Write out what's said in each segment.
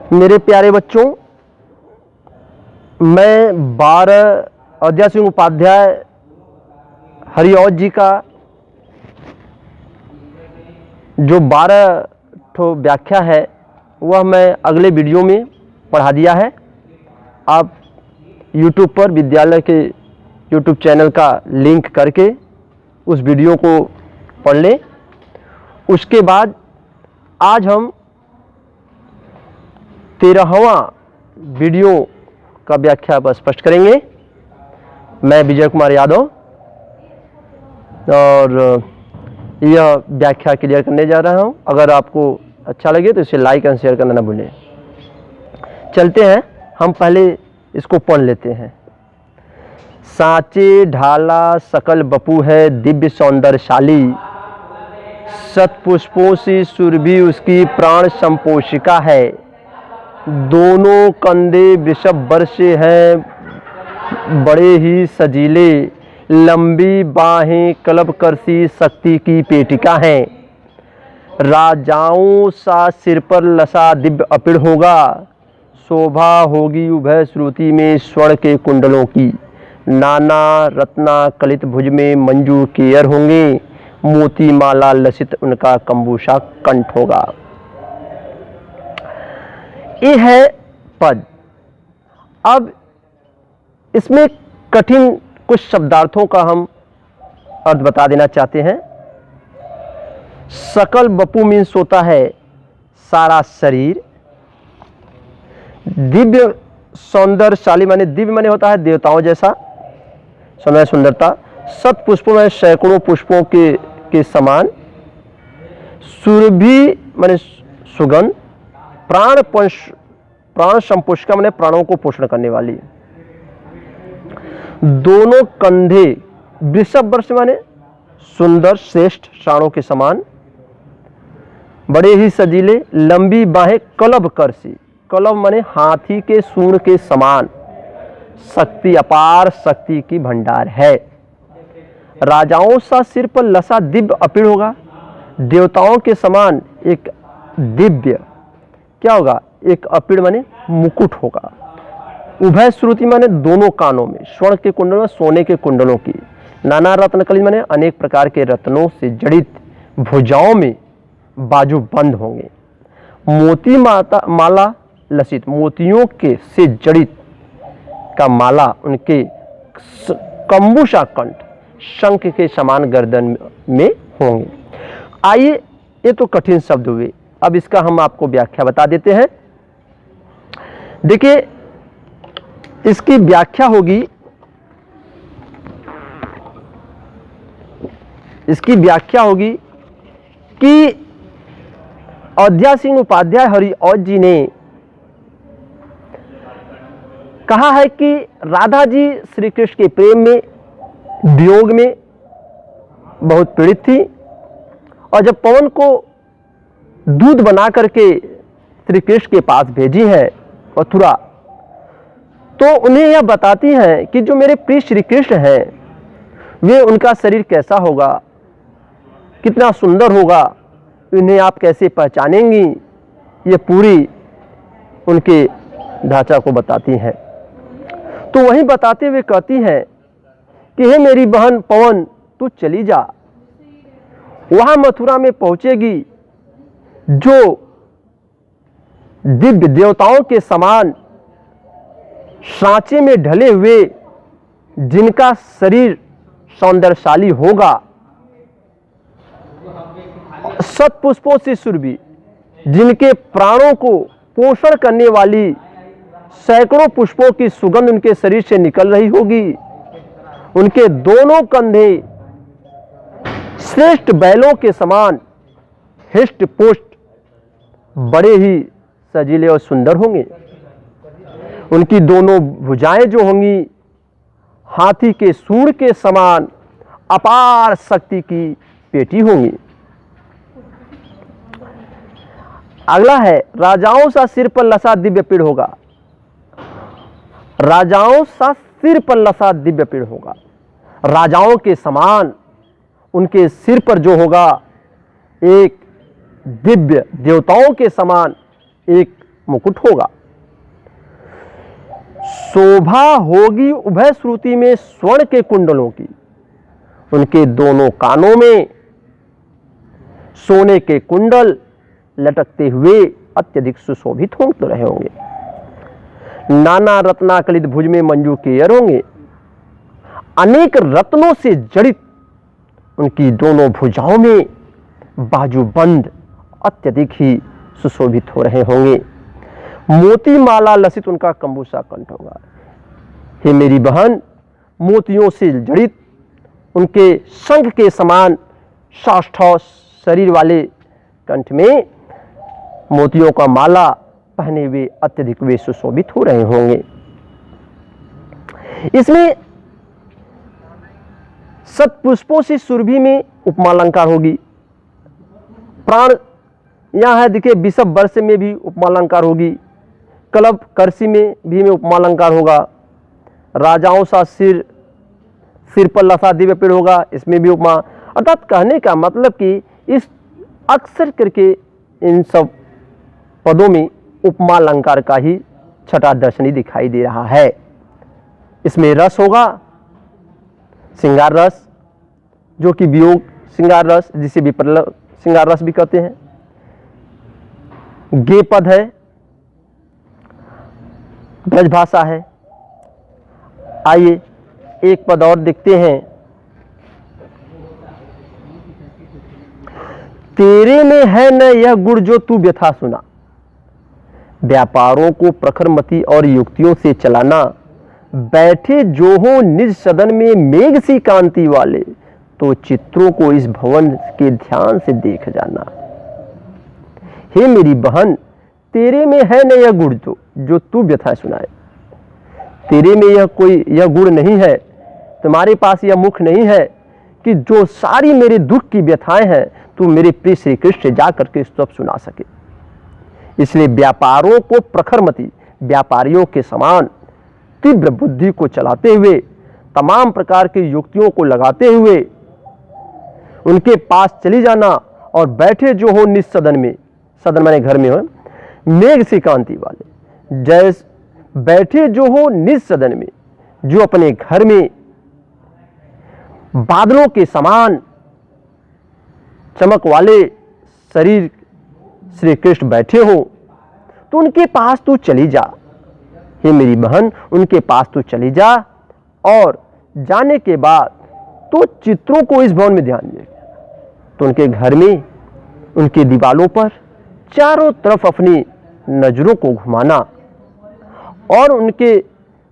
मेरे प्यारे बच्चों, मैं 12 अयोध्या सिंह उपाध्याय हरिऔध जी का जो 12 ठो व्याख्या है वह मैं अगले वीडियो में पढ़ा दिया है। आप YouTube पर विद्यालय के YouTube चैनल का लिंक करके उस वीडियो को पढ़ लें। उसके बाद आज हम 13वां वीडियो का व्याख्या पर स्पष्ट करेंगे। मैं विजय कुमार यादव और यह व्याख्या क्लियर करने जा रहा हूं। अगर आपको अच्छा लगे तो इसे लाइक एंड शेयर करना ना भूलें। चलते हैं, हम पहले इसको पढ़ लेते हैं। सांचे ढाला सकल बपू है दिव्य सौंदर्यशाली, सतपुष्पों से सुरभि उसकी प्राण संपोषिका है। दोनों कंधे वृषभ वर्षे हैं बड़े ही सजीले, लंबी बाहें कलब करसी शक्ति की पेटिका हैं। राजाओं सा सिर पर लसा दिव्य अपिड़ होगा, शोभा होगी उभय श्रुति में स्वर्ण के कुंडलों की। नाना रत्ना कलित भुज में मंजू केयर होंगे, मोती माला लसित उनका कंबूषा कंठ होगा। ये है पद। अब इसमें कठिन कुछ शब्दार्थों का हम अर्थ बता देना चाहते हैं। सकल बपू मीन्स होता है सारा शरीर। दिव्य सौंदर्यशाली माने दिव्य माने होता है देवताओं जैसा सौंदर्य सुंदरता। सत पुष्पों में सैकड़ों पुष्पों के समान। सुरभि माने सुगंध। प्राण संपोषिका माने प्राणों को पोषण करने वाली। दोनों कंधे वृषभ वर्ष माने सुंदर श्रेष्ठ शाणों के समान, बड़े ही सजीले। लंबी बाहें कलब करसी, कलब माने हाथी के सूंड के समान। शक्ति अपार शक्ति की भंडार है। राजाओं सा सिर पर लसा दिव्य अपिड़ होगा, देवताओं के समान एक दिव्य क्या होगा, एक अपिड़ माने मुकुट होगा। उभय श्रुति माने दोनों कानों में, स्वर्ण के कुंडलों में सोने के कुंडलों की। नाना रत्न कलित माने अनेक प्रकार के रत्नों से जड़ित भुजाओं में बाजू बंद होंगे। मोती माला लसित, मोतियों के से जड़ित का माला उनके कंबूषा कंठ शंख के समान गर्दन में होंगे। आइए, ये तो कठिन शब्द हुए, अब इसका हम आपको व्याख्या बता देते हैं। देखिए, इसकी व्याख्या होगी, कि अयोध्या सिंह उपाध्याय हरिऔध जी ने कहा है कि राधा जी श्री कृष्ण के प्रेम में वियोग में बहुत पीड़ित थी, और जब पवन को दूध बना करके श्री कृष्ण के पास भेजी है मथुरा, तो उन्हें यह बताती हैं कि जो मेरे प्रिय श्री कृष्ण हैं वे, उनका शरीर कैसा होगा, कितना सुंदर होगा, इन्हें आप कैसे पहचानेंगी, ये पूरी उनके ढांचा को बताती हैं। तो वहीं बताते हुए कहती हैं कि हे मेरी बहन पवन, तू चली जा, वहां मथुरा में पहुंचेगी जो दिव्य देवताओं के समान सांचे में ढले हुए, जिनका शरीर सौंदर्यशाली होगा। सत पुष्पों से सुरभि, जिनके प्राणों को पोषण करने वाली सैकड़ों पुष्पों की सुगंध उनके शरीर से निकल रही होगी। उनके दोनों कंधे श्रेष्ठ बैलों के समान हिष्ट पुष्ट बड़े ही सजीले और सुंदर होंगे। उनकी दोनों भुजाएं जो होंगी हाथी के सूंड के समान अपार शक्ति की पेटी होंगी। अगला है, राजाओं सा सिर पर लसा दिव्य पीड़ होगा। राजाओं सा सिर पर लसा दिव्य पीड़ होगा। राजाओं के समान उनके सिर पर जो होगा एक दिव्य, देवताओं के समान एक मुकुट होगा। शोभा होगी उभय श्रुति में स्वर्ण के कुंडलों की, उनके दोनों कानों में सोने के कुंडल लटकते हुए अत्यधिक सुशोभित होते रहे होंगे। नाना रत्नाकलित भुज में मंजू के यर होंगे, अनेक रत्नों से जड़ित उनकी दोनों भुजाओं में बाजूबंद अत्यधिक ही सुशोभित हो रहे होंगे। मोती माला लसित उनका कंबूसा कंठ होगा। हे मेरी बहन, मोतियों से जड़ित उनके शंख के समान साष्टव शरीर वाले कंठ में मोतियों का माला पहने हुए अत्यधिक वे सुशोभित हो रहे होंगे। इसमें सतपुष्पों से सुरभि में उपमालंकार होगी। प्राण यहां है, देखिए विषभ वर्ष में भी उपमालंकार होगी। कलभ करसी में भी उपमालंकार होगा। राजाओं सा सिर, सिर पर लसा दिव्य पेड़ होगा, इसमें भी उपमा। अर्थात कहने का मतलब कि इस अक्सर करके इन सब पदों में उपमालंकार का ही छठा दर्शनी दिखाई दे रहा है। इसमें रस होगा, श्रृंगार रस, जो कि वियोग श्रृंगार रस, जिसे विप्रल श्रृंगार रस भी कहते हैं। गे पद है, ब्रज भाषा है। आइए एक पद और देखते हैं। तेरे में है न यह गुण जो तू व्यथा सुना, व्यापारों को प्रखरमति और युक्तियों से चलाना, बैठे जो हो निज सदन में मेघ सी कांति वाले, तो चित्रों को इस भवन के ध्यान से देख जाना। हे मेरी बहन, तेरे में है न यह गुण जो तू व्यथा सुनाए। तेरे में यह गुण नहीं है, तुम्हारे पास यह मुख नहीं है कि जो सारी मेरे दुख की व्यथाएं हैं तू मेरे प्रिय श्री कृष्ण से जाकर के सब सुना सके। इसलिए व्यापारों को प्रखरमति, व्यापारियों के समान तीव्र बुद्धि को चलाते हुए, तमाम प्रकार की युक्तियों को लगाते हुए उनके पास चली जाना, और बैठे जो हो निज सदन में, सदन माने घर में हो, मेघ सी कांति वाले, जैसे बैठे जो हो निज सदन में, जो अपने घर में बादलों के समान चमक वाले शरीर श्री कृष्ण बैठे हो, तो उनके पास तू चली जा। हे मेरी बहन, उनके पास तू चली जा, और जाने के बाद तो चित्रों को इस भवन में ध्यान दे। तो उनके घर में, उनके दीवालों पर चारों तरफ अपनी नजरों को घुमाना, और उनके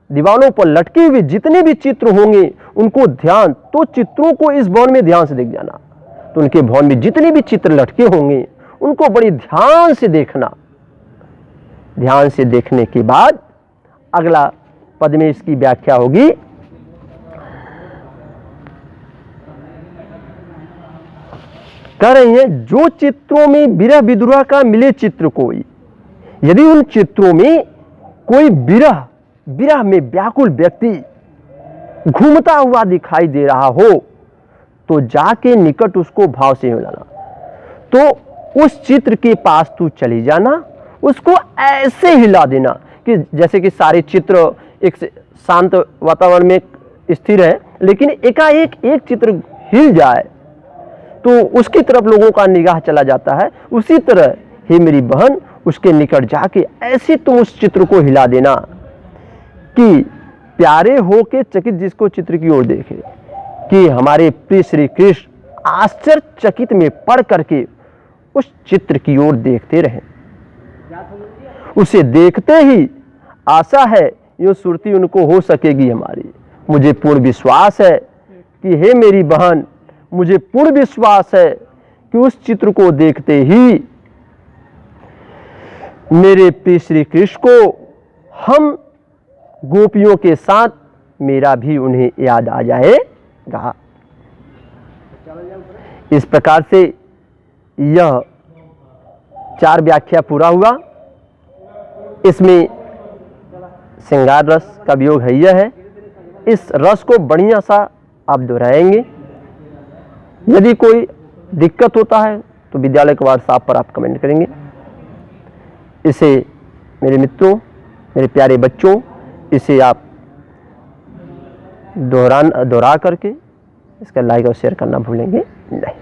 दीवालों पर लटके हुए जितने भी चित्र होंगे उनको ध्यान, तो चित्रों को इस भवन में ध्यान से देख जाना। तो उनके भवन में जितने भी चित्र लटके होंगे उनको बड़ी ध्यान से देखना। ध्यान से देखने के बाद अगला पद में इसकी व्याख्या होगी। कह रही है, जो चित्रों में विरह विद्रोह का मिले चित्र कोई, यदि उन चित्रों में कोई विरह में व्याकुल व्यक्ति घूमता हुआ दिखाई दे रहा हो, तो जाके निकट उसको भाव से हिलाना। तो उस चित्र के पास तू चली जाना, उसको ऐसे हिला देना कि जैसे कि सारे चित्र एक शांत वातावरण में स्थिर है, लेकिन एकाएक एक चित्र हिल जाए तो उसकी तरफ लोगों का निगाह चला जाता है। उसी तरह हे मेरी बहन, उसके निकट जाके ऐसे तुम उस चित्र को हिला देना कि प्यारे हो के चकित जिसको चित्र की ओर देखे, कि हमारे प्रिय श्री कृष्ण आश्चर्यचकित में पड़ करके उस चित्र की ओर देखते रहें। उसे देखते ही आशा है यो सुरती उनको हो सकेगी हमारी। मुझे पूर्ण विश्वास है कि हे मेरी बहन, मुझे पूर्ण विश्वास है कि उस चित्र को देखते ही मेरे प्रिय श्री कृष्ण को हम गोपियों के साथ मेरा भी उन्हें याद आ जाएगा। इस प्रकार से यह 4 व्याख्या पूरा हुआ। इसमें श्रृंगार रस का वियोग है यह है। इस रस को बढ़िया सा आप दोहराएंगे। यदि कोई दिक्कत होता है तो विद्यालय के व्हाट्सएप पर आप कमेंट करेंगे। इसे मेरे मित्रों, मेरे प्यारे बच्चों, इसे आप दोहरा करके इसका लाइक और शेयर करना भूलेंगे नहीं।